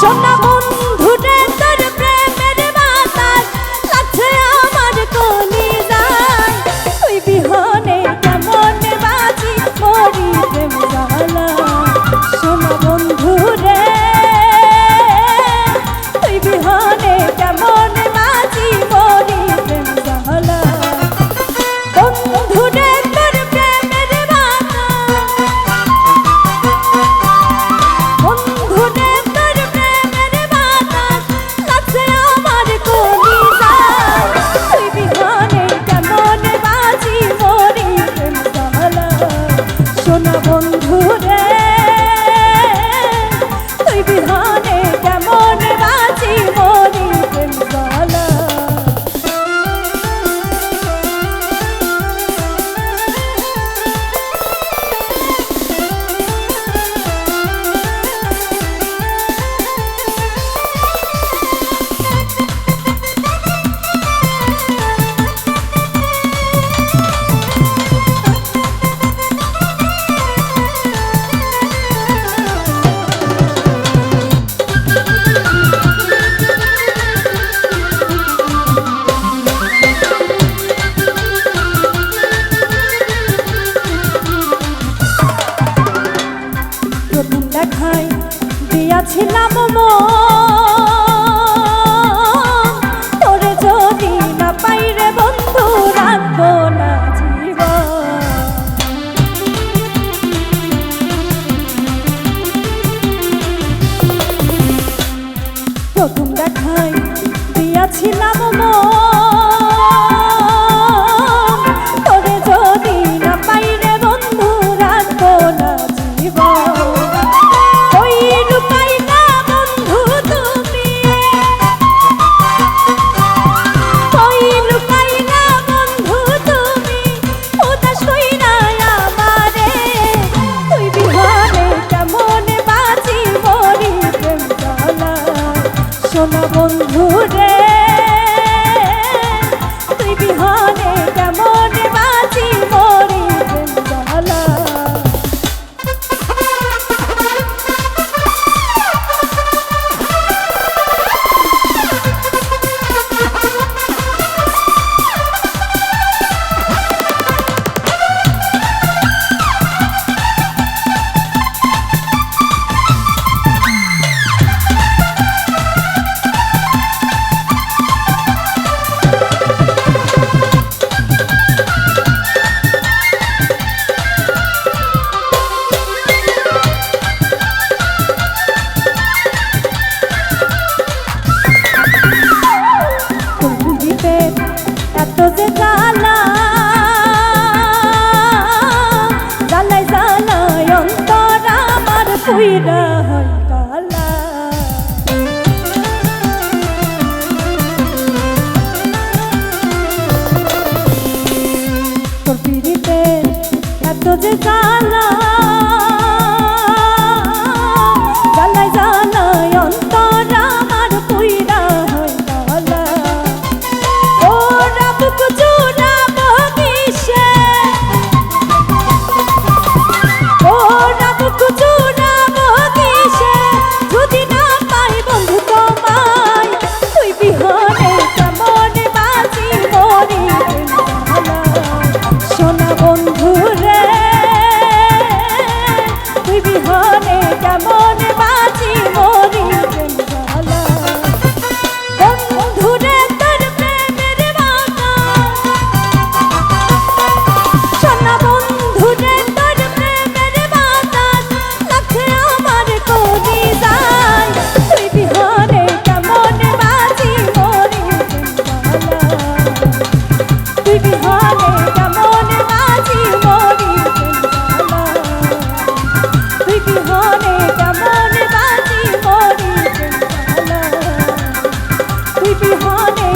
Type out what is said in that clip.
সোনা বন্ধু রে তোর প্রেমের বাতাস লাগছে আমার কলিজায় তুই বিহনে কেমন বাঁচি মরি প্রেম জ্বালা সোনা বন্ধু রে তুই বিহনে কেমন বাঁচি মরি প্রেম জ্বালা বন্ধু রে তোর প্রেমের বাতাস বন্ধু রে তোর প্রেমের বাতাস লাগছে আমার কলিজায় তুই বিহনে কেমন বাঁচি মরি প্রেম জ্বালা সোনা বন্ধু রে তুই বিহনে কেমন বাঁচি মরি প্রেম জ্বালা প্রথম দেখায় দিয়াছিলাম তোরে যদি না পাই রে বন্ধু রাখবো না জীবন প্রথম দেখায় দিয়াছিলাম তোরে যদি না পাই রে বন্ধু রাখবো না জীবন ওই রূপাই না বন্ধু তুমি ওই রূপাই না বন্ধু তুমি উদাস কইরা আমারে তুই বিহনে কেমন বাঁচি মরি প্রেম জ্বালা সোনা বন্ধু রে তুই বিহনে কেমন বাঁচি মরি প্রেম জ্বালা এত যে জ্বালা জ্বালাই জ্বালাই অন্তর আমার পুইরা হয় কালা তোর পিড়িতে এত যে জ্বালা জ্বালাই জ্বালাই অন্তর আমার পুইরা হয় কালা বুক জুড়াবো কিসে ওরা বুক জুড়াবো কিসে যদি না পাই বন্ধু তোমায় তুই বিহনে কেমন বাঁচি মরি সোনা বন্ধু রে তুই বিহনে কেমন বাঁচি মরি বন্ধু রে তোর প্রেমের সোনা বন্ধু রে তোর প্রেমের বাতাস লাগছে আমার কলিজায় তুই বিহনে কেমন বাঁচি মরি তুই বিহনে কেমন বাঁচি মরি তুই বিহনে কেমন বাঁচি মরি তুই বিহনে